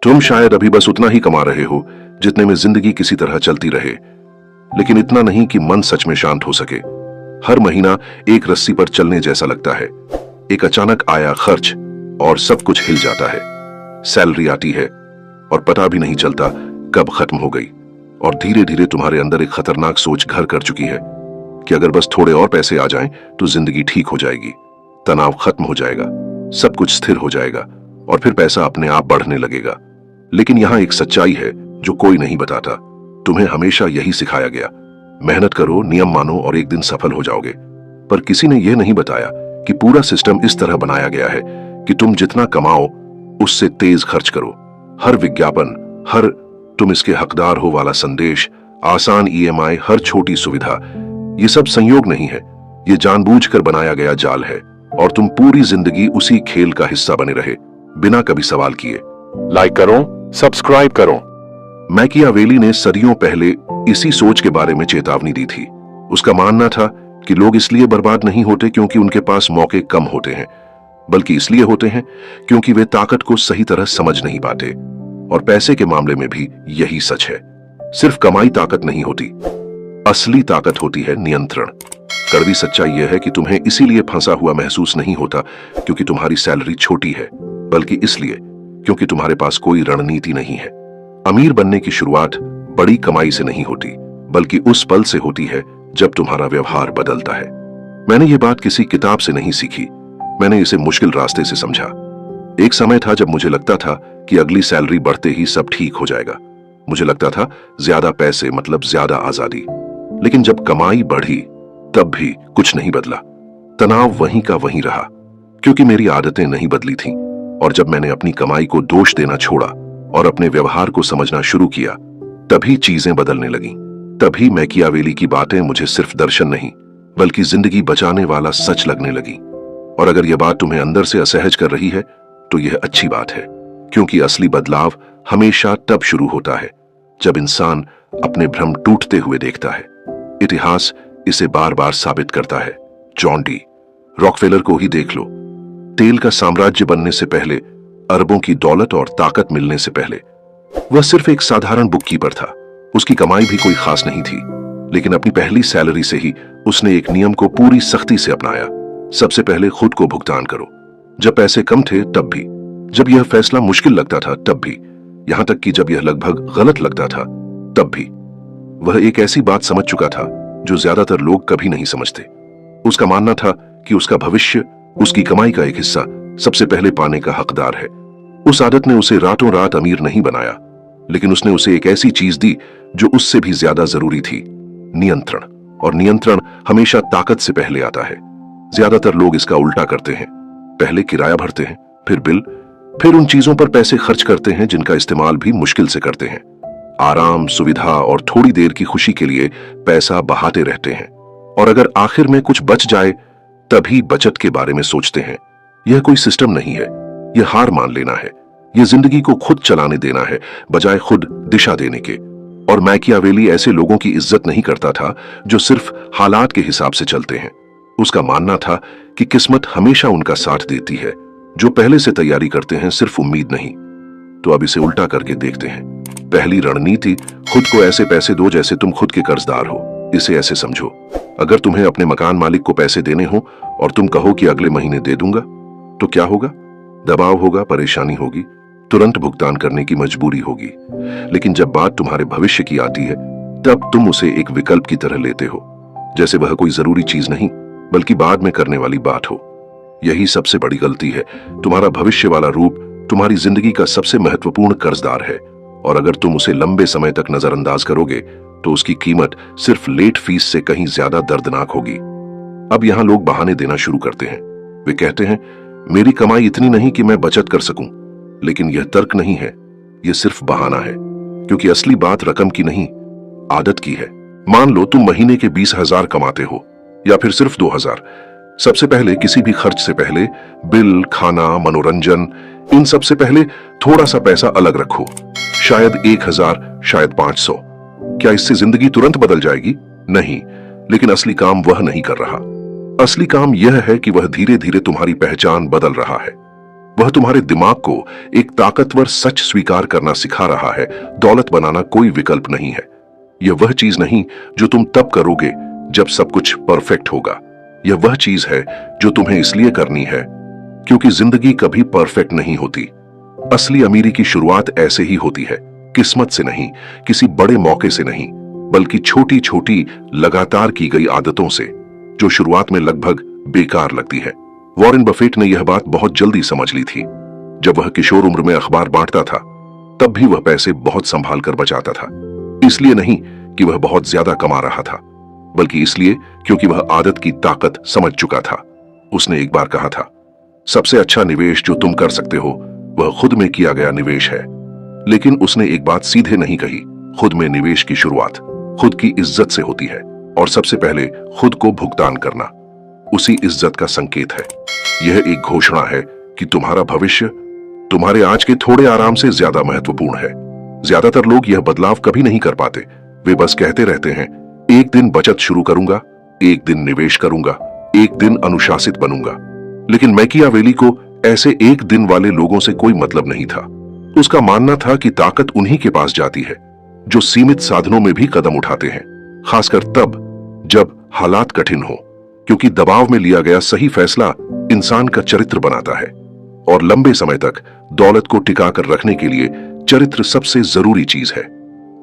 तुम शायद अभी बस उतना ही कमा रहे हो जितने में जिंदगी किसी तरह चलती रहे, लेकिन इतना नहीं कि मन सच में शांत हो सके। हर महीना एक रस्सी पर चलने जैसा लगता है। एक अचानक आया खर्च और सब कुछ हिल जाता है। सैलरी आती है और पता भी नहीं चलता कब खत्म हो गई, और धीरे धीरे तुम्हारे अंदर एक खतरनाक सोच घर कर चुकी है कि अगर बस थोड़े और पैसे आ जाएं तो जिंदगी ठीक हो जाएगी, तनाव खत्म हो जाएगा, सब कुछ स्थिर हो जाएगा और फिर पैसा अपने आप बढ़ने लगेगा। लेकिन यहां एक सच्चाई है जो कोई नहीं बताता। तुम्हें हमेशा यही सिखाया गया, मेहनत करो, नियम मानो और एक दिन सफल हो जाओगे। पर किसी ने यह नहीं बताया कि पूरा सिस्टम इस तरह बनाया गया है कि तुम जितना कमाओ उससे तेज खर्च करो। हर विज्ञापन, हर तुम इसके हकदार हो वाला संदेश, आसान ईएमआई, हर छोटी सुविधा, ये सब संयोग नहीं है, ये जानबूझकर बनाया गया जाल है। और तुम पूरी जिंदगी उसी खेल का हिस्सा बने रहे, बिना कभी सवाल किए। लाइक करो, सब्सक्राइब करो। मैकियावेली ने सदियों पहले इसी सोच के बारे में चेतावनी दी थी। उसका मानना था कि लोग इसलिए बर्बाद नहीं होते क्योंकि उनके पास मौके कम होते हैं, बल्कि इसलिए होते हैं क्योंकि वे ताकत को सही तरह समझ नहीं पाते। और पैसे के मामले में भी यही सच है। सिर्फ कमाई ताकत नहीं होती, असली ताकत होती है नियंत्रण। कड़वी सच्चाई यह है कि तुम्हें इसीलिए फंसा हुआ महसूस नहीं होता क्योंकि तुम्हारी सैलरी छोटी है, बल्कि इसलिए क्योंकि तुम्हारे पास कोई रणनीति नहीं है। अमीर बनने की शुरुआत बड़ी कमाई से नहीं होती, बल्कि उस पल से होती है जब तुम्हारा व्यवहार बदलता है। मैंने ये बात किसी किताब से नहीं सीखी, मैंने इसे मुश्किल रास्ते से समझा। एक समय था जब मुझे लगता था कि अगली सैलरी बढ़ते ही सब ठीक हो जाएगा। मुझे लगता था ज्यादा पैसे मतलब ज्यादा आजादी। लेकिन जब कमाई बढ़ी तब भी कुछ नहीं बदला। तनाव वहीं का वहीं रहा, क्योंकि मेरी आदतें नहीं बदली थीं। और जब मैंने अपनी कमाई को दोष देना छोड़ा और अपने व्यवहार को समझना शुरू किया, तभी चीजें बदलने लगीं। तभी मैकियावेली की बातें मुझे सिर्फ दर्शन नहीं, बल्कि जिंदगी बचाने वाला सच लगने लगी। और अगर यह बात तुम्हें अंदर से असहज कर रही है तो यह अच्छी बात है, क्योंकि असली बदलाव हमेशा तब शुरू होता है जब इंसान अपने भ्रम टूटते हुए देखता है। इतिहास इसे बार बार साबित करता है। जॉन डी रॉकफेलर को ही देख लो। तेल का साम्राज्य बनने से पहले, अरबों की दौलत और ताकत मिलने से पहले, वह सिर्फ एक साधारण बुककीपर था। उसकी कमाई भी कोई खास नहीं थी, लेकिन अपनी पहली सैलरी से ही उसने एक नियम को पूरी सख्ती से अपनाया। सबसे पहले खुद को भुगतान करो। जब पैसे कम थे तब भी, जब यह फैसला मुश्किल लगता था तब भी, यहां तक कि जब यह लगभग गलत लगता था तब भी। वह एक ऐसी बात समझ चुका था जो ज्यादातर लोग कभी नहीं समझते। उसका मानना था कि उसका भविष्य उसकी कमाई का एक हिस्सा सबसे पहले पाने का हकदार है। उस आदत ने उसे रातों रात अमीर नहीं बनाया, लेकिन उसने उसे एक ऐसी चीज दी जो उससे भी ज्यादा जरूरी थी, नियंत्रण। और नियंत्रण हमेशा ताकत से पहले आता है। ज्यादातर लोग इसका उल्टा करते हैं। पहले किराया भरते हैं, फिर बिल, फिर उन चीजों पर पैसे खर्च करते हैं जिनका इस्तेमाल भी मुश्किल से करते हैं। आराम, सुविधा और थोड़ी देर की खुशी के लिए पैसा बहाते रहते हैं। और अगर आखिर में कुछ बच जाए तभी बचत के बारे में सोचते हैं। यह कोई सिस्टम नहीं है, यह हार मान लेना है। यह जिंदगी को खुद चलाने देना है बजाय खुद दिशा देने के। और मैकियावेली ऐसे लोगों की इज्जत नहीं करता था जो सिर्फ हालात के हिसाब से चलते हैं। उसका मानना था कि किस्मत हमेशा उनका साथ देती है जो पहले से तैयारी करते हैं, सिर्फ उम्मीद नहीं। तो अब इसे उल्टा करके देखते हैं। पहली रणनीति, खुद को ऐसे पैसे दो जैसे तुम खुद के कर्जदार हो। इसे ऐसे समझो, अगर तुम्हें अपने मकान मालिक को पैसे देने हो और तुम कहो कि अगले महीने दे दूंगा, तो क्या होगा? दबाव होगा, परेशानी होगी, तुरंत भुगतान करने की मजबूरी होगी। लेकिन जब बात तुम्हारे भविष्य की आती है तब तुम उसे एक विकल्प की तरह लेते हो, जैसे वह कोई जरूरी चीज नहीं बल्कि बाद में करने वाली बात हो। यही सबसे बड़ी गलती है। तुम्हारा भविष्य वाला रूप तुम्हारी जिंदगी का सबसे महत्वपूर्ण कर्जदार है, और अगर तुम उसे लंबे समय तक नजरअंदाज करोगे तो उसकी कीमत सिर्फ लेट फीस से कहीं ज्यादा दर्दनाक होगी। अब यहां लोग बहाने देना शुरू करते हैं। वे कहते हैं, मेरी कमाई इतनी नहीं कि मैं बचत कर सकूं। लेकिन यह तर्क नहीं है, यह सिर्फ बहाना है, क्योंकि असली बात रकम की नहीं, आदत की है। मान लो तुम महीने के 20,000 कमाते हो या फिर सिर्फ 2,000। सबसे पहले किसी भी खर्च से पहले बिल, खाना, मनोरंजन, इन सब से पहले थोड़ा सा पैसा अलग रखो। शायद 1,000, शायद 500। क्या इससे जिंदगी तुरंत बदल जाएगी? नहीं, लेकिन असली काम वह नहीं कर रहा। असली काम यह है कि वह धीरे धीरे तुम्हारी पहचान बदल रहा है। वह तुम्हारे दिमाग को एक ताकतवर सच स्वीकार करना सिखा रहा है, दौलत बनाना कोई विकल्प नहीं है। यह वह चीज नहीं जो तुम तब करोगे जब सब कुछ परफेक्ट होगा। यह वह चीज है जो तुम्हें इसलिए करनी है क्योंकि जिंदगी कभी परफेक्ट नहीं होती। असली अमीरी की शुरुआत ऐसे ही होती है, किस्मत से नहीं, किसी बड़े मौके से नहीं, बल्कि छोटी छोटी लगातार की गई आदतों से, जो शुरुआत में लगभग बेकार लगती है। वॉरेन बफेट ने यह बात बहुत जल्दी समझ ली थी। जब वह किशोर उम्र में अखबार बांटता था, तब भी वह पैसे बहुत संभाल कर बचाता था। इसलिए नहीं कि वह बहुत ज्यादा कमा रहा था, बल्कि इसलिए क्योंकि वह आदत की ताकत समझ चुका था। उसने एक बार कहा था, सबसे अच्छा निवेश जो तुम कर सकते हो वह खुद में किया गया निवेश है। लेकिन उसने एक बात सीधे नहीं कही, खुद में निवेश की शुरुआत खुद की इज्जत से होती है, और सबसे पहले खुद को भुगतान करना उसी इज्जत का संकेत है। यह एक घोषणा है कि तुम्हारा भविष्य तुम्हारे आज के थोड़े आराम से ज्यादा महत्वपूर्ण है। ज्यादातर लोग यह बदलाव कभी नहीं कर पाते। वे बस कहते रहते हैं, एक दिन बचत शुरू करूंगा, एक दिन निवेश करूंगा, एक दिन अनुशासित बनूंगा। लेकिन मैकियावेली को ऐसे एक दिन वाले लोगों से कोई मतलब नहीं था। उसका मानना था कि ताकत उन्हीं के पास जाती है जो सीमित साधनों में भी कदम उठाते हैं, खासकर तब जब हालात कठिन हो, क्योंकि दबाव में लिया गया सही फैसला इंसान का चरित्र बनाता है। और लंबे समय तक दौलत को टिका कर रखने के लिए चरित्र सबसे जरूरी चीज है।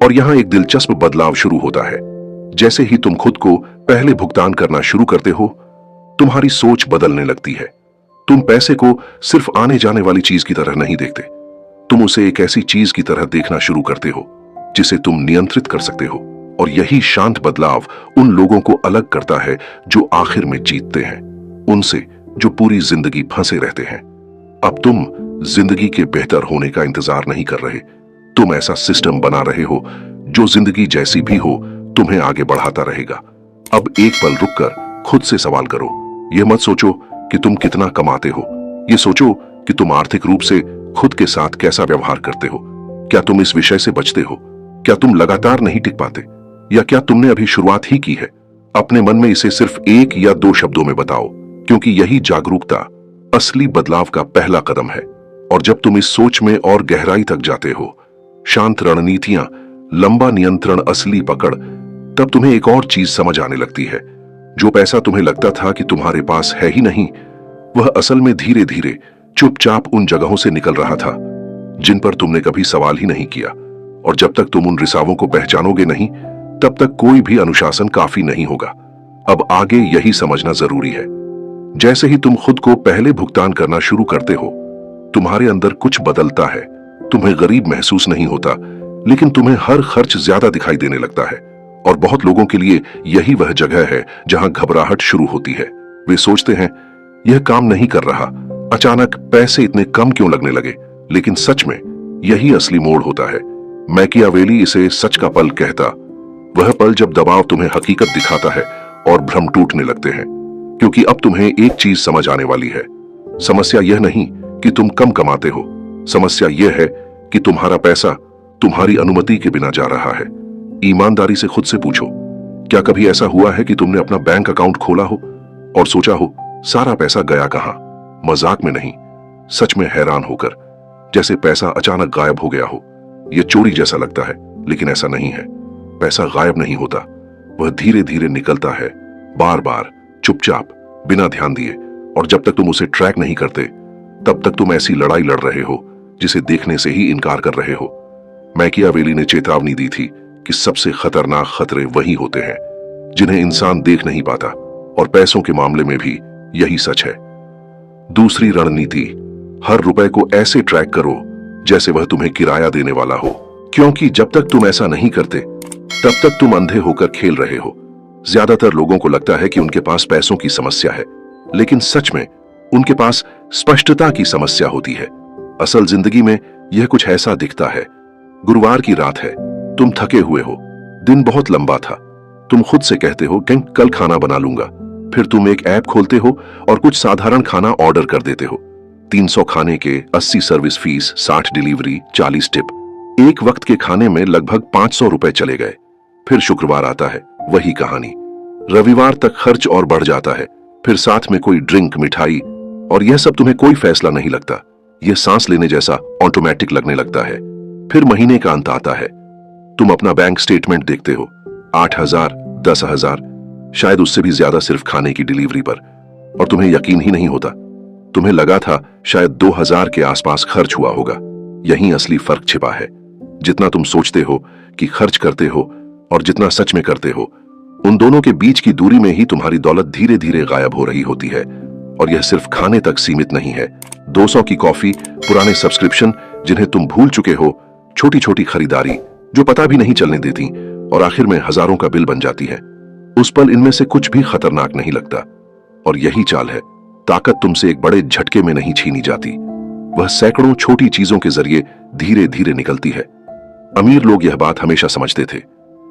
और यहां एक दिलचस्प बदलाव शुरू होता है। जैसे ही तुम खुद को पहले भुगतान करना शुरू करते हो, तुम्हारी सोच बदलने लगती है। तुम पैसे को सिर्फ आने जाने वाली चीज की तरह नहीं देखते, तुम उसे एक ऐसी चीज की तरह देखना शुरू करते हो जिसे तुम नियंत्रित कर सकते हो। और यही शांत बदलाव उन लोगों को अलग करता है जो आखिर में जीतते हैं, उनसे जो पूरी जिंदगी फंसे रहते हैं। अब तुम जिंदगी के बेहतर होने का इंतजार नहीं कर रहे, तुम ऐसा सिस्टम बना रहे हो जो जिंदगी जैसी भी हो तुम्हें आगे बढ़ाता रहेगा। अब एक पल रुककर खुद से सवाल करो। यह मत सोचो कि तुम कितना कमाते हो, यह सोचो कि तुम आर्थिक रूप से खुद के साथ कैसा व्यवहार करते हो। क्या तुम इस विषय से बचते हो? क्या तुम लगातार नहीं टिक पाते? या क्या तुमने अभी शुरुआत ही की है? अपने मन में इसे सिर्फ 1 या 2 शब्दों में बताओ, क्योंकि यही जागरूकता असली बदलाव का पहला कदम है। और जब तुम इस सोच में और गहराई तक जाते हो, शांत रणनीतियां, लंबा नियंत्रण, असली पकड़, तब तुम्हें एक और चीज समझ आने लगती है। जो पैसा तुम्हें लगता था कि तुम्हारे पास है ही नहीं, वह असल में धीरे धीरे चुपचाप उन जगहों से निकल रहा था जिन पर तुमने कभी सवाल ही नहीं किया। और जब तक तुम उन रिसावों को पहचानोगे नहीं, तब तक कोई भी अनुशासन काफी नहीं होगा। अब आगे यही समझना जरूरी है, जैसे ही तुम खुद को पहले भुगतान करना शुरू करते हो, तुम्हारे अंदर कुछ बदलता है। तुम्हें गरीब महसूस नहीं होता, लेकिन तुम्हें हर खर्च ज्यादा दिखाई देने लगता है। और बहुत लोगों के लिए यही वह जगह है जहां घबराहट शुरू होती है। वे सोचते हैं, यह काम नहीं कर रहा, अचानक पैसे इतने कम क्यों लगने लगे? लेकिन सच में यही असली मोड़ होता है। मैकियावेली इसे सच का पल कहता, वह पल जब दबाव तुम्हें हकीकत दिखाता है और भ्रम टूटने लगते हैं। क्योंकि अब तुम्हें एक चीज समझ आने वाली है, समस्या यह नहीं कि तुम कम कमाते हो, समस्या यह है कि तुम्हारा पैसा तुम्हारी अनुमति के बिना जा रहा है। ईमानदारी से खुद से पूछो, क्या कभी ऐसा हुआ है कि तुमने अपना बैंक अकाउंट खोला हो और सोचा हो सारा पैसा गया कहां? मजाक में नहीं, सच में हैरान होकर, जैसे पैसा अचानक गायब हो गया हो। यह चोरी जैसा लगता है, लेकिन ऐसा नहीं है। पैसा गायब नहीं होता, वह धीरे धीरे निकलता है, बार बार, चुपचाप, बिना ध्यान दिए। और जब तक तुम उसे ट्रैक नहीं करते, तब तक तुम ऐसी लड़ाई लड़ रहे हो जिसे देखने से ही इनकार कर रहे हो। मैकियावेली ने चेतावनी दी थी कि सबसे खतरनाक खतरे वही होते हैं जिन्हें इंसान देख नहीं पाता, और पैसों के मामले में भी यही सच है। दूसरी रणनीति, हर रुपए को ऐसे ट्रैक करो जैसे वह तुम्हें किराया देने वाला हो, क्योंकि जब तक तुम ऐसा नहीं करते, तब तक तुम अंधे होकर खेल रहे हो। ज्यादातर लोगों को लगता है कि उनके पास पैसों की समस्या है, लेकिन सच में उनके पास स्पष्टता की समस्या होती है। असल जिंदगी में यह कुछ ऐसा दिखता है। गुरुवार की रात है, तुम थके हुए हो, दिन बहुत लंबा था, तुम खुद से कहते हो कि कल खाना बना लूंगा। फिर तुम एक ऐप खोलते हो और कुछ साधारण खाना ऑर्डर कर देते हो। 300 खाने के, 80 सर्विस फीस, 60 डिलीवरी, 40 टिप। एक वक्त के खाने में लगभग 500 रुपए चले गए। फिर शुक्रवार आता है, वही कहानी। रविवार तक खर्च और बढ़ जाता है, फिर साथ में कोई ड्रिंक, मिठाई, और यह सब तुम्हें कोई फैसला नहीं लगता। यह सांस लेने जैसा ऑटोमेटिक लगने लगता है। फिर महीने का अंत आता है, तुम अपना बैंक स्टेटमेंट देखते हो, 8,000, 10,000, शायद उससे भी ज्यादा सिर्फ खाने की डिलीवरी पर, और तुम्हें यकीन ही नहीं होता। तुम्हें लगा था शायद 2,000 के आसपास खर्च हुआ होगा। यही असली फर्क छिपा है। जितना तुम सोचते हो कि खर्च करते हो और जितना सच में करते हो, उन दोनों के बीच की दूरी में ही तुम्हारी दौलत धीरे धीरे गायब हो रही होती है। और यह सिर्फ खाने तक सीमित नहीं है। 200 की कॉफी, पुराने सब्सक्रिप्शन जिन्हें तुम भूल चुके हो, छोटी छोटी खरीदारी जो पता भी नहीं चलने देती और आखिर में हजारों का बिल बन जाती है। उस पल इनमें से कुछ भी खतरनाक नहीं लगता। और यही चाल है, ताकत तुमसे एक बड़े झटके में नहीं छीनी जाती, वह सैकड़ों छोटी चीजों के जरिए धीरे धीरे निकलती है। अमीर लोग यह बात हमेशा समझते थे।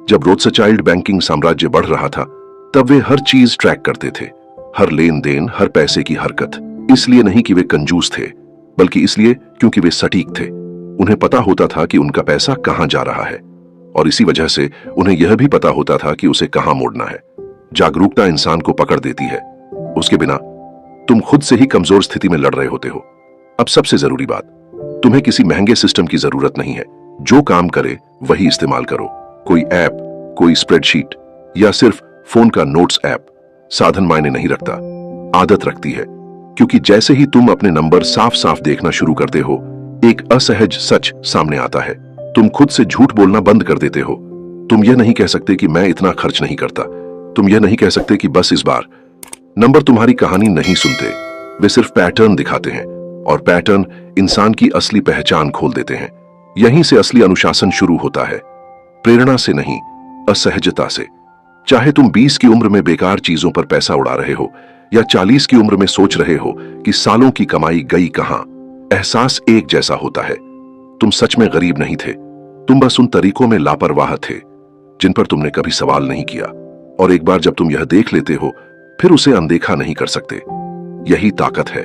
जब रोथस्चाइल्ड बैंकिंग साम्राज्य बढ़ रहा था, तब वे हर चीज ट्रैक करते थे, हर लेन देन, हर पैसे की हरकत। इसलिए नहीं कि वे कंजूस थे, बल्कि इसलिए क्योंकि वे सटीक थे। उन्हें पता होता था कि उनका पैसा कहां जा रहा है, और इसी वजह से उन्हें यह भी पता होता था कि उसे कहां मोड़ना है। जागरूकता इंसान को पकड़ देती है। उसके बिना तुम खुद से ही कमजोर स्थिति में लड़ रहे होते हो। अब सबसे जरूरी बात, तुम्हें किसी महंगे सिस्टम की जरूरत नहीं है। जो काम करे वही इस्तेमाल करो। कोई ऐप, कोई स्प्रेडशीट या सिर्फ फोन का नोट्स ऐप साधन मायने नहीं रखता, आदत रखती है। क्योंकि जैसे ही तुम अपने नंबर साफ साफ देखना शुरू करते हो, एक असहज सच सामने आता है। तुम खुद से झूठ बोलना बंद कर देते हो। तुम यह नहीं कह सकते कि मैं इतना खर्च नहीं करता। तुम यह नहीं कह सकते कि बस इस बार। नंबर तुम्हारी कहानी नहीं सुनते, वे सिर्फ पैटर्न दिखाते हैं, और पैटर्न इंसान की असली पहचान खोल देते हैं। यहीं से असली अनुशासन शुरू होता है, प्रेरणा से नहीं, असहजता से। चाहे तुम 20 की उम्र में बेकार चीजों पर पैसा उड़ा रहे हो या 40 की उम्र में सोच रहे हो कि सालों की कमाई गई कहां, एहसास एक जैसा होता है। तुम सच में गरीब नहीं थे, तुम बस उन तरीकों में लापरवाह थे जिन पर तुमने कभी सवाल नहीं किया। और एक बार जब तुम यह देख लेते हो, फिर उसे अनदेखा नहीं कर सकते। यही ताकत है।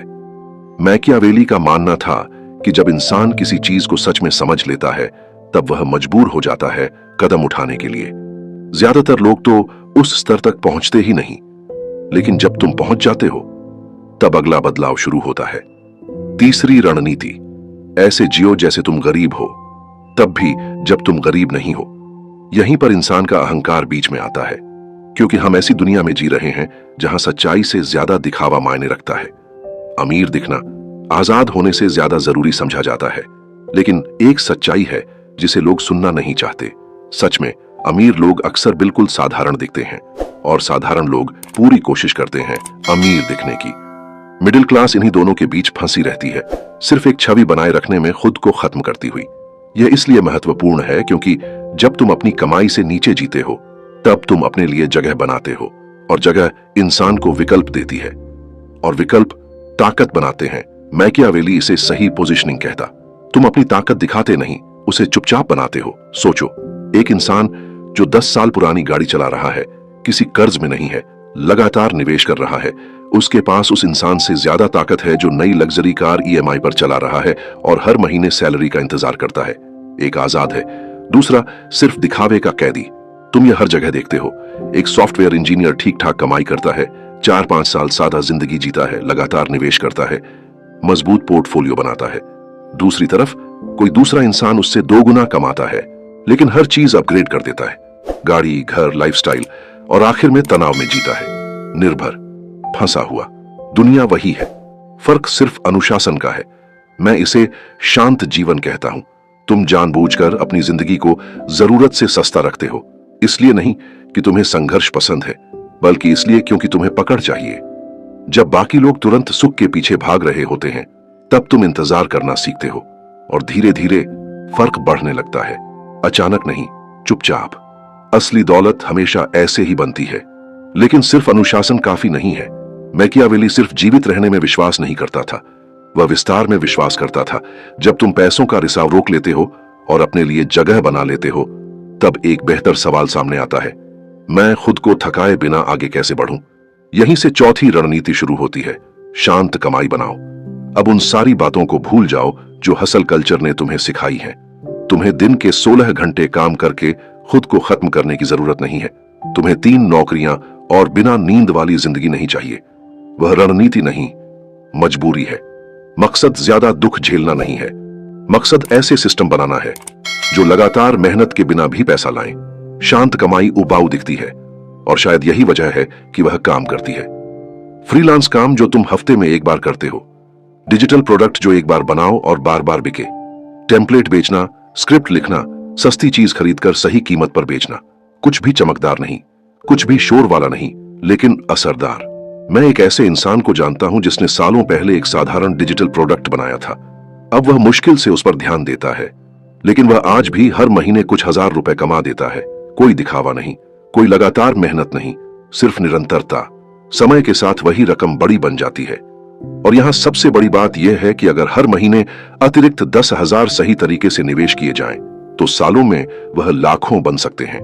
मैकियावेली का मानना था कि जब इंसान किसी चीज को सच में समझ लेता है, तब वह मजबूर हो जाता है कदम उठाने के लिए। ज्यादातर लोग तो उस स्तर तक पहुंचते ही नहीं, लेकिन जब तुम पहुंच जाते हो, तब अगला बदलाव शुरू होता है। तीसरी रणनीति, ऐसे जियो जैसे तुम गरीब हो, तब भी जब तुम गरीब नहीं हो। यहीं पर इंसान का अहंकार बीच में आता है, क्योंकि हम ऐसी दुनिया में जी रहे हैं जहां सच्चाई से ज्यादा दिखावा मायने रखता है। अमीर दिखना आजाद होने से ज्यादा जरूरी समझा जाता है। लेकिन एक सच्चाई है जिसे लोग सुनना नहीं चाहते। सच में अमीर लोग अक्सर बिल्कुल साधारण दिखते हैं, और साधारण लोग पूरी कोशिश करते हैं अमीर दिखने की। मिडिल क्लास इन्हीं दोनों के बीच फंसी रहती है, सिर्फ एक छवि बनाए रखने में खुद को खत्म करती हुई। यह इसलिए महत्वपूर्ण है क्योंकि जब तुम अपनी कमाई से नीचे जीते हो, तब तुम अपने लिए जगह बनाते हो, और जगह इंसान को विकल्प देती है, और विकल्प ताकत बनाते हैं। मैकियावेली इसे सही पोजीशनिंग कहता। तुम अपनी ताकत दिखाते नहीं, उसे चुपचाप बनाते हो। सोचो, एक इंसान जो 10 साल पुरानी गाड़ी चला रहा है, किसी कर्ज में नहीं है, लगातार निवेश कर रहा है, उसके पास उस इंसान से ज्यादा ताकत है जो नई लग्जरी कार ईएमआई पर चला रहा है और हर महीने सैलरी का इंतजार करता है। एक आजाद है, दूसरा सिर्फ दिखावे का कैदी। तुम यह हर जगह देखते हो। एक सॉफ्टवेयर इंजीनियर ठीक ठाक कमाई करता है, 4-5 साल सादा जिंदगी जीता है, लगातार निवेश करता है, मजबूत पोर्टफोलियो बनाता है। दूसरी तरफ कोई दूसरा इंसान उससे 2 गुना कमाता है, लेकिन हर चीज अपग्रेड कर देता है, गाड़ी, घर, लाइफस्टाइल, और आखिर में तनाव में जीता है, निर्भर, फंसा हुआ। दुनिया वही है, फर्क सिर्फ अनुशासन का है। मैं इसे शांत जीवन कहता हूं। तुम जानबूझकर अपनी जिंदगी को जरूरत से सस्ता रखते हो, इसलिए नहीं कि तुम्हें संघर्ष पसंद है, बल्कि इसलिए क्योंकि तुम्हें पकड़ चाहिए। जब बाकी लोग तुरंत सुख के पीछे भाग रहे होते हैं, तब तुम इंतजार करना सीखते हो, और धीरे धीरे फर्क बढ़ने लगता है। अचानक नहीं, चुपचाप। असली दौलत हमेशा ऐसे ही बनती है। लेकिन सिर्फ अनुशासन काफी नहीं है। मैकियावेली सिर्फ जीवित रहने में विश्वास नहीं करता था, वह विस्तार में विश्वास करता था। जब तुम पैसों का रिसाव रोक लेते हो और अपने लिए जगह बना लेते हो, तब एक बेहतर सवाल सामने आता है, मैं खुद को थकाए बिना आगे कैसे बढ़ूं? यहीं से चौथी रणनीति शुरू होती है, शांत कमाई बनाओ। अब उन सारी बातों को भूल जाओ जो हसल कल्चर ने तुम्हें सिखाई है। तुम्हें दिन के 16 घंटे काम करके खुद को खत्म करने की जरूरत नहीं है। तुम्हें 3 नौकरियां और बिना नींद वाली जिंदगी नहीं चाहिए। वह रणनीति नहीं, मजबूरी है। मकसद ज्यादा दुख झेलना नहीं है, मकसद ऐसे सिस्टम बनाना है जो लगातार मेहनत के बिना भी पैसा लाएं। शांत कमाई उबाऊ दिखती है और शायद यही वजह है कि वह काम करती है। फ्रीलांस काम जो तुम हफ्ते में एक बार करते हो, डिजिटल प्रोडक्ट जो एक बार बनाओ और बार बार बिके, टेम्पलेट बेचना, स्क्रिप्ट लिखना, सस्ती चीज खरीदकर सही कीमत पर बेचना, कुछ भी चमकदार नहीं, कुछ भी शोर वाला नहीं, लेकिन असरदार। मैं एक ऐसे इंसान को जानता हूं जिसने सालों पहले एक साधारण डिजिटल प्रोडक्ट बनाया था। अब वह मुश्किल से उस पर ध्यान देता है, लेकिन वह आज भी हर महीने कुछ हजार रुपए कमा देता है। कोई दिखावा नहीं, कोई लगातार मेहनत नहीं, सिर्फ निरंतरता। समय के साथ वही रकम बड़ी बन जाती है। और यहां सबसे बड़ी बात यह है कि अगर हर महीने अतिरिक्त 10,000 सही तरीके से निवेश किए जाएं, तो सालों में वह लाखों बन सकते हैं।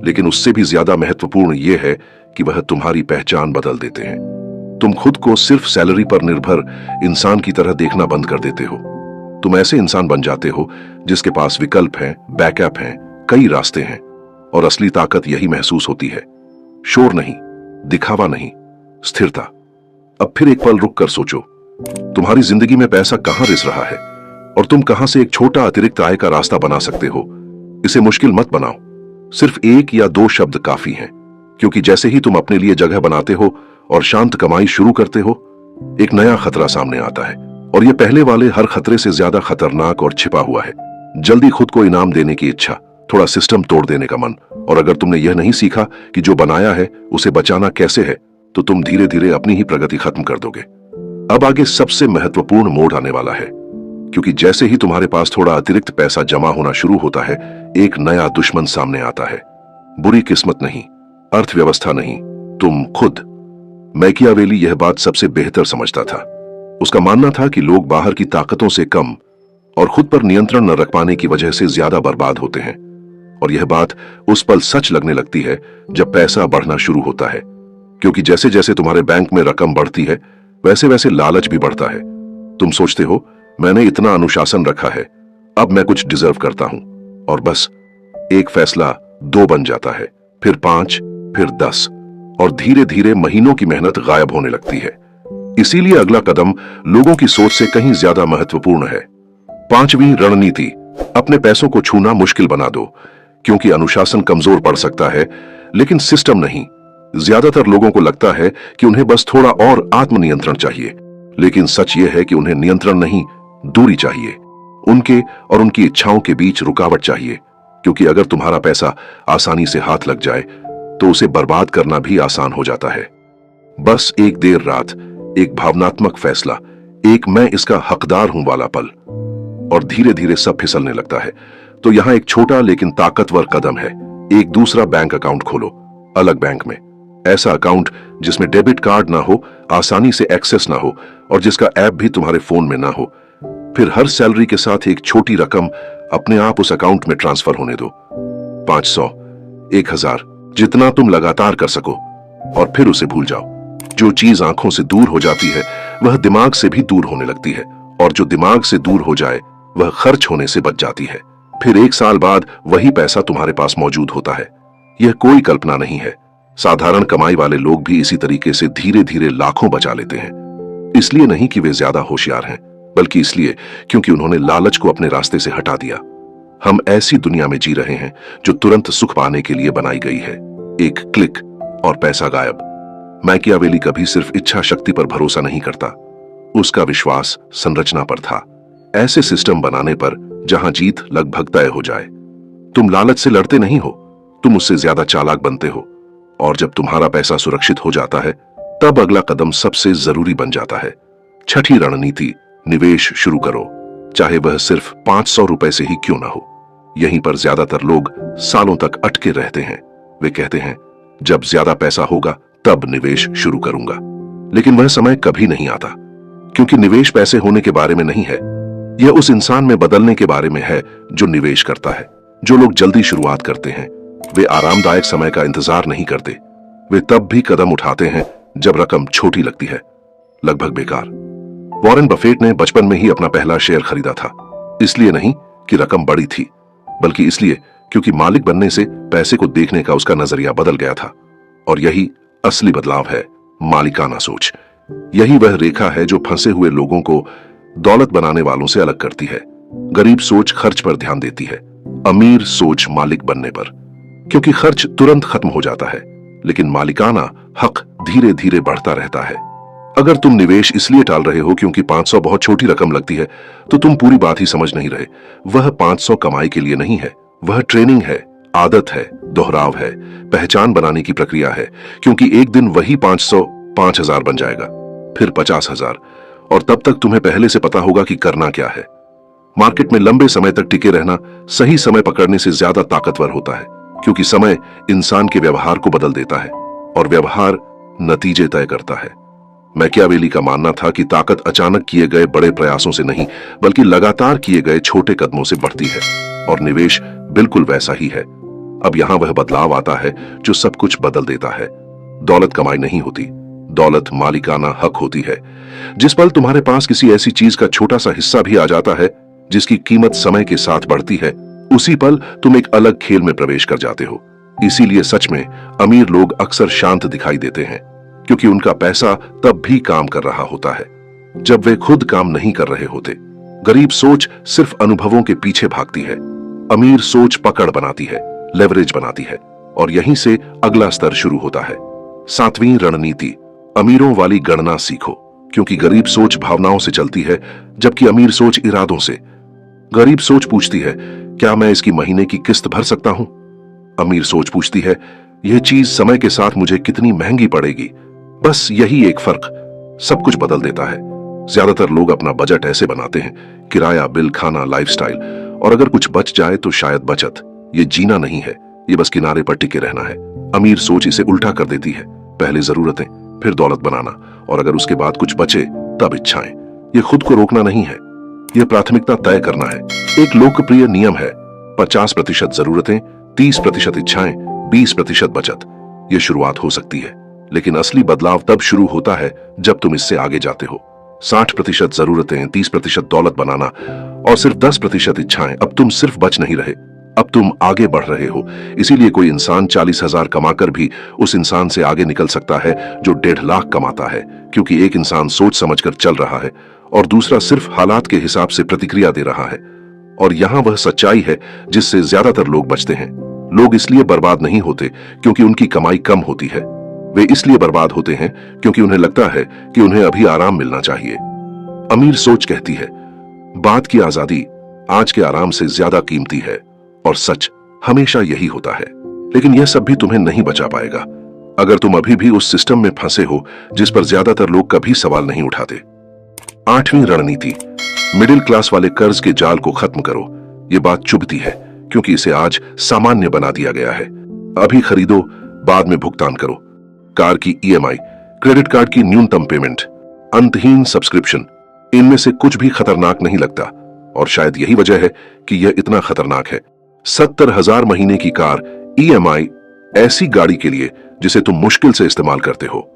लेकिन उससे भी ज्यादा महत्वपूर्ण यह है कि वह तुम्हारी पहचान बदल देते हैं। तुम खुद को सिर्फ सैलरी पर निर्भर इंसान की तरह देखना बंद कर देते हो। तुम ऐसे इंसान बन जाते हो जिसके पास विकल्प हैं, बैकअप हैं, कई रास्ते हैं, और असली ताकत यही महसूस होती है। शोर नहीं, दिखावा नहीं, स्थिरता। अब फिर एक पल रुक कर सोचो, तुम्हारी जिंदगी में पैसा कहां रिस रहा है और तुम कहां से एक छोटा अतिरिक्त आय का रास्ता बना सकते हो। इसे मुश्किल मत बनाओ, सिर्फ 1 या 2 शब्द काफी हैं, क्योंकि जैसे ही तुम अपने लिए जगह बनाते हो और शांत कमाई शुरू करते हो, एक नया खतरा सामने आता है। और यह पहले वाले हर खतरे से ज्यादा खतरनाक और छिपा हुआ है। जल्दी खुद को इनाम देने की इच्छा, थोड़ा सिस्टम तोड़ देने का मन। और अगर तुमने यह नहीं सीखा कि जो बनाया है उसे बचाना कैसे है, तो तुम धीरे धीरे अपनी ही प्रगति खत्म कर दोगे। अब आगे सबसे महत्वपूर्ण मोड़ आने वाला है, क्योंकि जैसे ही तुम्हारे पास थोड़ा अतिरिक्त पैसा जमा होना शुरू होता है, एक नया दुश्मन सामने आता है। बुरी किस्मत नहीं, अर्थव्यवस्था नहीं, तुम खुद। मैकियावेली यह बात सबसे बेहतर समझता था। उसका मानना था कि लोग बाहर की ताकतों से कम और खुद पर नियंत्रण न रख पाने की वजह से ज्यादा बर्बाद होते हैं। और यह बात उस पल सच लगने लगती है जब पैसा बढ़ना शुरू होता है, क्योंकि जैसे जैसे तुम्हारे बैंक में रकम बढ़ती है, वैसे वैसे लालच भी बढ़ता है। तुम सोचते हो, मैंने इतना अनुशासन रखा है, अब मैं कुछ डिजर्व करता हूं। और बस एक फैसला 2 बन जाता है, फिर 5, फिर 10, और धीरे धीरे महीनों की मेहनत गायब होने लगती है। इसीलिए अगला कदम लोगों की सोच से कहीं ज्यादा महत्वपूर्ण है। 5वीं रणनीति, अपने पैसों को छूना मुश्किल बना दो। क्योंकि अनुशासन कमजोर पड़ सकता है, लेकिन सिस्टम नहीं। ज्यादातर लोगों को लगता है कि उन्हें बस थोड़ा और आत्मनियंत्रण चाहिए, लेकिन सच यह है कि उन्हें नियंत्रण नहीं, दूरी चाहिए। उनके और उनकी इच्छाओं के बीच रुकावट चाहिए, क्योंकि अगर तुम्हारा पैसा आसानी से हाथ लग जाए तो उसे बर्बाद करना भी आसान हो जाता है। बस एक देर रात, एक भावनात्मक फैसला, एक मैं इसका हकदार हूं वाला पल, और धीरे धीरे सब फिसलने लगता है। तो यहां एक छोटा लेकिन ताकतवर कदम है। एक दूसरा बैंक अकाउंट खोलो, अलग बैंक में। ऐसा अकाउंट जिसमें डेबिट कार्ड ना हो, आसानी से एक्सेस ना हो, और जिसका ऐप भी तुम्हारे फोन में ना हो। फिर हर सैलरी के साथ एक छोटी रकम अपने आप उस अकाउंट में ट्रांसफर होने दो। 500, 1000, जितना तुम लगातार कर सको, और फिर उसे भूल जाओ। जो चीज आंखों से दूर हो जाती है, वह दिमाग से भी दूर होने लगती है, और जो दिमाग से दूर हो जाए, वह खर्च होने से बच जाती है। फिर 1 साल बाद वही पैसा तुम्हारे पास मौजूद होता है। यह कोई कल्पना नहीं है। साधारण कमाई वाले लोग भी इसी तरीके से धीरे धीरे लाखों बचा लेते हैं। इसलिए नहीं कि वे ज्यादा होशियार हैं, बल्कि इसलिए क्योंकि उन्होंने लालच को अपने रास्ते से हटा दिया। हम ऐसी दुनिया में जी रहे हैं जो तुरंत सुख पाने के लिए बनाई गई है। एक क्लिक और पैसा गायब। मैकियावेली कभी सिर्फ इच्छा शक्ति पर भरोसा नहीं करता, उसका विश्वास संरचना पर था। ऐसे सिस्टम बनाने पर जहां जीत लगभग तय हो जाए। तुम लालच से लड़ते नहीं हो, तुम उससे ज्यादा चालाक बनते हो। और जब तुम्हारा पैसा सुरक्षित हो जाता है, तब अगला कदम सबसे जरूरी बन जाता है। 6ठी रणनीति, निवेश शुरू करो, चाहे वह सिर्फ 500 रुपए से ही क्यों ना हो। यहीं पर ज्यादातर लोग सालों तक अटके रहते हैं। वे कहते हैं, जब ज्यादा पैसा होगा तब निवेश शुरू करूंगा। लेकिन वह समय कभी नहीं आता, क्योंकि निवेश पैसे होने के बारे में नहीं है। यह उस इंसान में बदलने के बारे में है जो निवेश करता है। जो लोग जल्दी शुरुआत करते हैं, वे आरामदायक समय का इंतजार नहीं करते। वे तब भी कदम उठाते हैं जब रकम छोटी लगती है, लगभग बेकार। वॉरेन बफेट ने बचपन में ही अपना पहला शेयर खरीदा था, इसलिए नहीं कि रकम बड़ी थी, बल्कि इसलिए क्योंकि मालिक बनने से पैसे को देखने का उसका नजरिया बदल गया था। और यही असली बदलाव है, मालिकाना सोच। यही वह रेखा है जो फंसे हुए लोगों को दौलत बनाने वालों से अलग करती है। गरीब सोच खर्च पर ध्यान देती है, अमीर सोच मालिक बनने पर। क्योंकि खर्च तुरंत खत्म हो जाता है, लेकिन मालिकाना हक धीरे धीरे बढ़ता रहता है। अगर तुम निवेश इसलिए टाल रहे हो क्योंकि 500 बहुत छोटी रकम लगती है, तो तुम पूरी बात ही समझ नहीं रहे। वह 500 कमाई के लिए नहीं है, वह ट्रेनिंग है, आदत है, दोहराव है, पहचान बनाने की प्रक्रिया है। क्योंकि एक दिन वही 500 5000 बन जाएगा, फिर 50,000, और तब तक तुम्हें पहले से पता होगा कि करना क्या है। मार्केट में लंबे समय तक टिके रहना सही समय पकड़ने से ज्यादा ताकतवर होता है, क्योंकि समय इंसान के व्यवहार को बदल देता है और व्यवहार नतीजे तय करता है। मैकियावेली का मानना था कि ताकत अचानक किए गए बड़े प्रयासों से नहीं, बल्कि लगातार किए गए छोटे कदमों से बढ़ती है, और निवेश बिल्कुल वैसा ही है। अब यहां वह बदलाव आता है जो सब कुछ बदल देता है। दौलत कमाई नहीं होती, दौलत मालिकाना हक होती है। जिस पल तुम्हारे पास किसी ऐसी चीज का छोटा सा हिस्सा भी आ जाता है जिसकी कीमत समय के साथ बढ़ती है, उसी पल तुम एक अलग खेल में प्रवेश कर जाते हो। इसीलिए सच में अमीर लोग अक्सर शांत दिखाई देते हैं, क्योंकि उनका पैसा तब भी काम कर रहा होता है जब वे खुद काम नहीं कर रहे होते। गरीब सोच सिर्फ अनुभवों के पीछे भागती है, अमीर सोच पकड़ बनाती है, लेवरेज बनाती है, और यहीं से अगला स्तर शुरू होता है। 7वीं रणनीति, अमीरों वाली गणना सीखो। क्योंकि गरीब सोच भावनाओं से चलती है, जबकि अमीर सोच इरादों से। गरीब सोच पूछती है, क्या मैं इसकी महीने की किस्त भर सकता हूं? अमीर सोच पूछती है, यह चीज समय के साथ मुझे कितनी महंगी पड़ेगी? बस यही एक फर्क सब कुछ बदल देता है। ज्यादातर लोग अपना बजट ऐसे बनाते हैं, किराया, बिल, खाना, लाइफस्टाइल, और अगर कुछ बच जाए तो शायद बचत। ये जीना नहीं है, ये बस किनारे पर टिके रहना है। अमीर सोच इसे उल्टा कर देती है, पहले जरूरतें, फिर दौलत बनाना, और अगर उसके बाद कुछ बचे तब इच्छाएं। ये खुद को रोकना नहीं है, यह प्राथमिकता तय करना है। एक लोकप्रिय नियम है, 50% जरूरतें, 30% इच्छाएं, 20% बचत। यह शुरुआत हो सकती है, लेकिन असली बदलाव तब शुरू होता है जब तुम इससे आगे जाते हो। 60% जरूरतें, 30% दौलत बनाना, और सिर्फ 10% इच्छाएं। अब तुम सिर्फ बच नहीं रहे, अब तुम आगे बढ़ रहे हो। इसीलिए कोई इंसान 40,000 कमाकर भी उस इंसान से आगे निकल सकता है जो 1.5 लाख कमाता है, क्योंकि एक इंसान सोच समझकर चल रहा है और दूसरा सिर्फ हालात के हिसाब से प्रतिक्रिया दे रहा है। और यहां वह सच्चाई है जिससे ज्यादातर लोग बचते हैं। लोग इसलिए बर्बाद नहीं होते क्योंकि उनकी कमाई कम होती है, वे इसलिए बर्बाद होते हैं क्योंकि उन्हें लगता है कि उन्हें अभी आराम मिलना चाहिए। अमीर सोच कहती है, बात की आजादी आज के आराम से ज्यादा कीमती है, और सच हमेशा यही होता है। लेकिन यह सब भी तुम्हें नहीं बचा पाएगा अगर तुम अभी भी उस सिस्टम में फंसे हो जिस पर ज्यादातर लोग कभी सवाल नहीं उठाते। 8वीं रणनीति, मिडिल क्लास वाले कर्ज के जाल को खत्म करो। यह बात चुभती है क्योंकि इसे आज सामान्य बना दिया गया है। अभी खरीदो, बाद में भुगतान करो। कार की EMI, क्रेडिट कार्ड की न्यूनतम पेमेंट, अंतहीन सब्सक्रिप्शन, इनमें से कुछ भी खतरनाक नहीं लगता, और शायद यही वजह है कि यह इतना खतरनाक है। 70,000 महीने की कार EMI, ऐसी गाड़ी के लिए जिसे तुम मुश्किल से इस्तेमाल करते हो।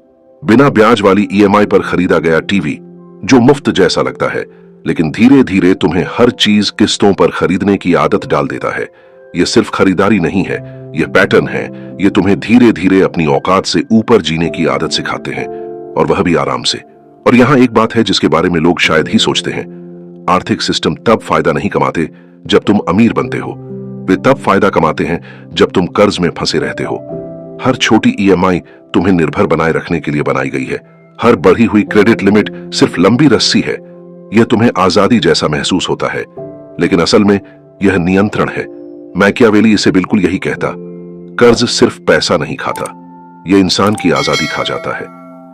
बिना ब्याज वाली EMI पर खरीदा गया टीवी जो मुफ्त जैसा लगता है, लेकिन धीरे धीरे तुम्हें हर चीज किस्तों पर खरीदने की आदत डाल देता है। यह सिर्फ खरीदारी नहीं है, यह पैटर्न है। यह तुम्हें धीरे धीरे अपनी औकात से ऊपर जीने की आदत सिखाते हैं, और वह भी आराम से। और यहां एक बात है जिसके बारे में लोग शायद ही सोचते हैं, आर्थिक सिस्टम तब फायदा नहीं कमाते जब तुम अमीर बनते हो, वे तब फायदा कमाते हैं जब तुम कर्ज में फंसे रहते हो। हर छोटी EMI तुम्हें निर्भर बनाए रखने के लिए बनाई गई है। हर बढ़ी हुई क्रेडिट लिमिट सिर्फ लंबी रस्सी है। यह तुम्हें आजादी जैसा महसूस होता है, लेकिन असल में यह नियंत्रण है। मैकियावेली इसे बिल्कुल यही कहता, कर्ज सिर्फ पैसा नहीं खाता, यह इंसान की आजादी खा जाता है।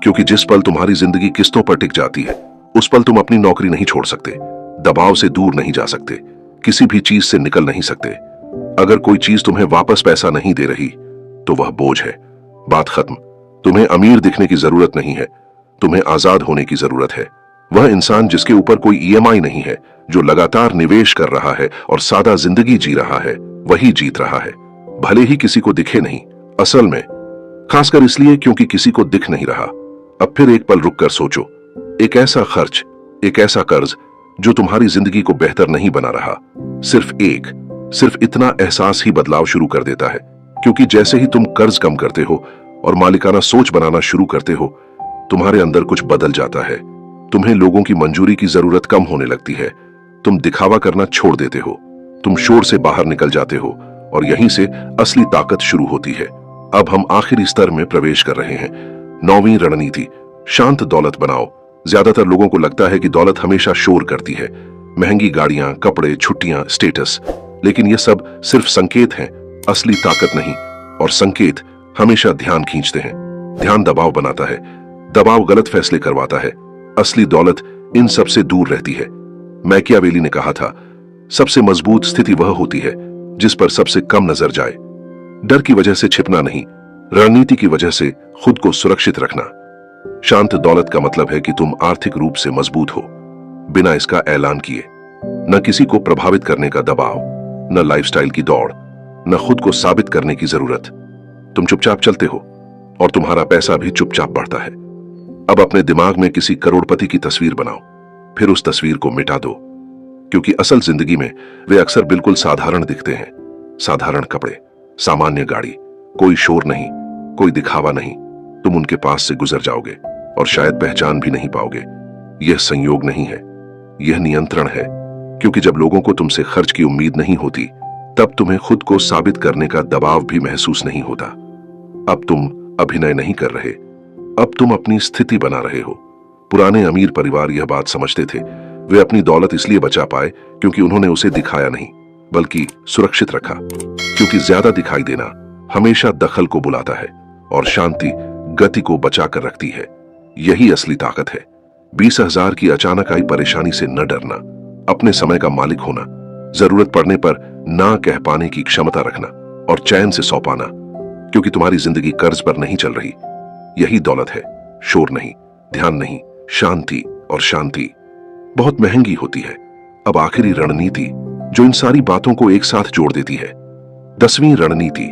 क्योंकि जिस पल तुम्हारी जिंदगी किस्तों पर टिक जाती है, उस पल तुम अपनी नौकरी नहीं छोड़ सकते, दबाव से दूर नहीं जा सकते, किसी भी चीज से निकल नहीं सकते। अगर कोई चीज तुम्हें वापस पैसा नहीं दे रही तो वह बोझ है। बात खत्म। तुम्हें अमीर दिखने की जरूरत नहीं है, तुम्हें आजाद होने की जरूरत है। वह इंसान जिसके ऊपर कोई EMI नहीं है, जो लगातार निवेश कर रहा है और सादा जिंदगी जी रहा है, वही जीत रहा है, भले ही किसी को दिखे नहीं। असल में खासकर इसलिए क्योंकि किसी को दिख नहीं रहा। अब फिर एक पल रुककर सोचो, एक ऐसा खर्च, एक ऐसा कर्ज जो तुम्हारी जिंदगी को बेहतर नहीं बना रहा, सिर्फ इतना एहसास ही बदलाव शुरू कर देता है। क्योंकि जैसे ही तुम कर्ज कम करते हो और मालिकाना सोच बनाना शुरू करते हो, तुम्हारे अंदर कुछ बदल जाता है। तुम्हें लोगों की मंजूरी की जरूरत कम होने लगती है। तुम दिखावा करना छोड़ देते हो। तुम शोर से बाहर निकल जाते हो और यहीं से असली ताकत शुरू होती है। अब हम आखिरी स्तर में प्रवेश कर रहे हैं। 9वीं रणनीति, शांत दौलत बनाओ। ज्यादातर लोगों को लगता है कि दौलत हमेशा शोर करती है, महंगी गाड़ियां, कपड़े, छुट्टियां, स्टेटस। लेकिन ये सब सिर्फ संकेत हैं, असली ताकत नहीं। और संकेत हमेशा ध्यान खींचते हैं। ध्यान दबाव बनाता है, दबाव गलत फैसले करवाता है। असली दौलत इन सब से दूर रहती है। मैकियावेली ने कहा था, सबसे मजबूत स्थिति वह होती है जिस पर सबसे कम नजर जाए। डर की वजह से छिपना नहीं, रणनीति की वजह से खुद को सुरक्षित रखना। शांत दौलत का मतलब है कि तुम आर्थिक रूप से मजबूत हो, बिना इसका ऐलान किए। न किसी को प्रभावित करने का दबाव, न लाइफस्टाइल की दौड़, न खुद को साबित करने की जरूरत। तुम चुपचाप चलते हो और तुम्हारा पैसा भी चुपचाप बढ़ता है। अब अपने दिमाग में किसी करोड़पति की तस्वीर बनाओ, फिर उस तस्वीर को मिटा दो, क्योंकि असल जिंदगी में वे अक्सर बिल्कुल साधारण दिखते हैं। साधारण कपड़े, सामान्य गाड़ी, कोई शोर नहीं, कोई दिखावा नहीं। तुम उनके पास से गुजर जाओगे और शायद पहचान भी नहीं पाओगे। यह संयोग नहीं है, यह नियंत्रण है। क्योंकि जब लोगों को तुमसे खर्च की उम्मीद नहीं होती, तब तुम्हें खुद को साबित करने का दबाव भी महसूस नहीं होता। अब तुम अभिनय नहीं कर रहे, अब तुम अपनी स्थिति बना रहे हो। पुराने अमीर परिवार यह बात समझते थे। वे अपनी दौलत इसलिए बचा पाए क्योंकि उन्होंने उसे दिखाया नहीं, बल्कि सुरक्षित रखा। क्योंकि ज्यादा दिखाई देना हमेशा दखल को बुलाता है और शांति गति को बचाकर रखती है। यही असली ताकत है। 20,000 की अचानक आई परेशानी से न डरना, अपने समय का मालिक होना, जरूरत पड़ने पर ना कह पाने की क्षमता रखना और चैन से सौ पाना, क्योंकि तुम्हारी जिंदगी कर्ज पर नहीं चल रही। यही दौलत है, शोर नहीं, ध्यान नहीं, शांति। और शांति बहुत महंगी होती है। अब आखिरी रणनीति जो इन सारी बातों को एक साथ जोड़ देती है, 10वीं रणनीति,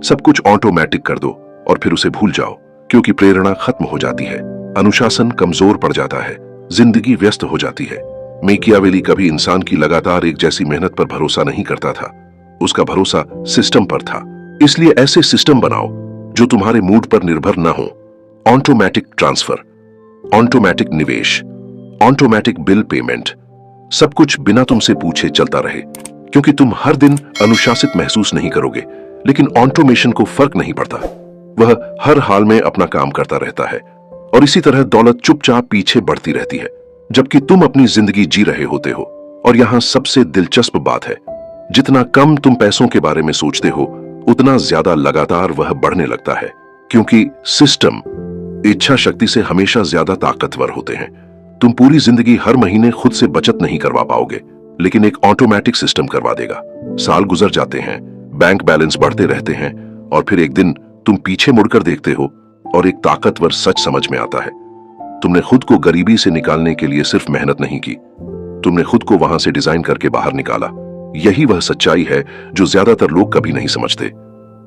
सब कुछ ऑटोमेटिक कर दो और फिर उसे भूल जाओ, क्योंकि प्रेरणा खत्म हो जाती है, अनुशासन कमजोर पड़ जाता है, जिंदगी व्यस्त हो जाती है। मैकियावेली कभी इंसान की लगातार एक जैसी मेहनत पर भरोसा नहीं करता था। उसका भरोसा सिस्टम पर था। इसलिए ऐसे सिस्टम बनाओ जो तुम्हारे मूड पर निर्भर न हो। ऑटोमेटिक ट्रांसफर, ऑटोमेटिक निवेश, ऑटोमेटिक बिल पेमेंट, सब कुछ बिना तुमसे पूछे चलता रहे। क्योंकि तुम हर दिन अनुशासित महसूस नहीं करोगे, लेकिन ऑटोमेशन को फर्क नहीं पड़ता। वह हर हाल में अपना काम करता रहता है और इसी तरह दौलत चुपचाप पीछे बढ़ती रहती है, जबकि तुम अपनी जिंदगी जी रहे होते हो। और यहां सबसे दिलचस्प बात है, जितना कम तुम पैसों के बारे में सोचते हो, उतना ज्यादा लगातार वह बढ़ने लगता है। क्योंकि सिस्टम इच्छा शक्ति से हमेशा ज्यादा ताकतवर होते हैं। तुम पूरी जिंदगी हर महीने खुद से बचत नहीं करवा पाओगे, लेकिन एक ऑटोमेटिक सिस्टम करवा देगा। साल गुजर जाते हैं, बैंक बैलेंस बढ़ते रहते हैं और फिर एक दिन तुम पीछे मुड़कर देखते हो और एक ताकतवर सच समझ में आता है। तुमने खुद को गरीबी से निकालने के लिए सिर्फ मेहनत नहीं की, तुमने खुद को वहां से डिजाइन करके बाहर निकाला। यही वह सच्चाई है जो ज्यादातर लोग कभी नहीं समझते।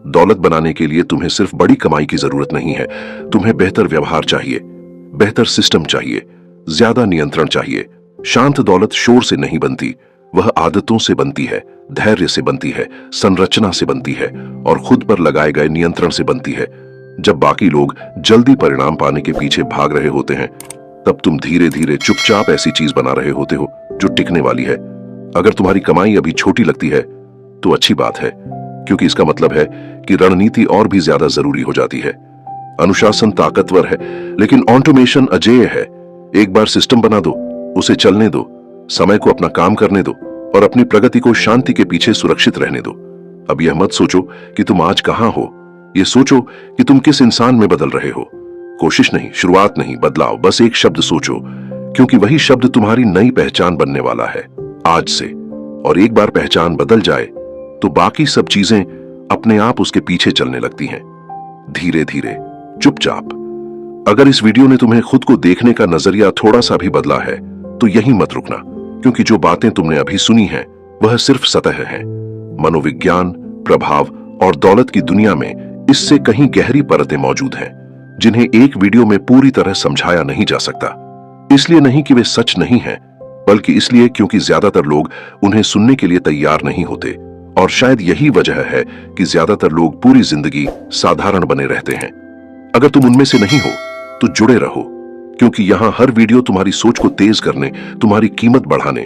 दौलत बनाने के लिए तुम्हें सिर्फ बड़ी कमाई की जरूरत नहीं है, तुम्हें बेहतर व्यवहार चाहिए, बेहतर सिस्टम चाहिए, ज्यादा नियंत्रण चाहिए। शांत दौलत शोर से नहीं बनती, वह आदतों से बनती है, धैर्य से बनती है, संरचना से बनती है और खुद पर लगाए गए नियंत्रण से बनती है। जब बाकी लोग जल्दी परिणाम पाने के पीछे भाग रहे होते हैं, तब तुम धीरे धीरे चुपचाप ऐसी चीज बना रहे होते हो जो टिकने वाली है। अगर तुम्हारी कमाई अभी छोटी लगती है तो अच्छी बात है, क्योंकि इसका मतलब है कि रणनीति और भी ज्यादा जरूरी हो जाती है। अनुशासन ताकतवर है, लेकिन ऑटोमेशन अजेय है। एक बार सिस्टम बना दो, उसे चलने दो, समय को अपना काम करने दो और अपनी प्रगति को शांति के पीछे सुरक्षित रहने दो। अब यह मत सोचो कि तुम आज कहां हो, यह सोचो कि तुम किस इंसान में बदल रहे हो। कोशिश नहीं, शुरुआत नहीं, बदलाव। बस एक शब्द सोचो, क्योंकि वही शब्द तुम्हारी नई पहचान बनने वाला है आज से। और एक बार पहचान बदल जाए तो बाकी सब चीजें अपने आप उसके पीछे चलने लगती हैं, धीरे धीरे, चुपचाप। अगर इस वीडियो ने तुम्हें खुद को देखने का नजरिया थोड़ा सा भी बदला है तो यहीं मत रुकना, क्योंकि जो बातें तुमने अभी सुनी हैं वह सिर्फ सतह है। मनोविज्ञान, प्रभाव और दौलत की दुनिया में इससे कहीं गहरी परतें मौजूद हैं, जिन्हें एक वीडियो में पूरी तरह समझाया नहीं जा सकता। इसलिए नहीं कि वे सच नहीं हैं, बल्कि इसलिए क्योंकि ज्यादातर लोग उन्हें सुनने के लिए तैयार नहीं होते। और शायद यही वजह है कि ज्यादातर लोग पूरी जिंदगी साधारण बने रहते हैं। अगर तुम उनमें से नहीं हो तो जुड़े रहो, क्योंकि यहां हर वीडियो तुम्हारी सोच को तेज करने, तुम्हारी कीमत बढ़ाने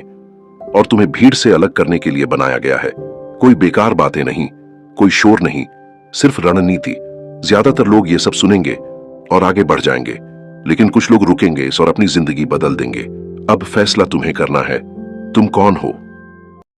और तुम्हें भीड़ से अलग करने के लिए बनाया गया है। कोई बेकार बातें नहीं, कोई शोर नहीं, सिर्फ रणनीति। ज्यादातर लोग ये सब सुनेंगे और आगे बढ़ जाएंगे, लेकिन कुछ लोग रुकेंगे और अपनी जिंदगी बदल देंगे। अब फैसला तुम्हें करना है, तुम कौन हो।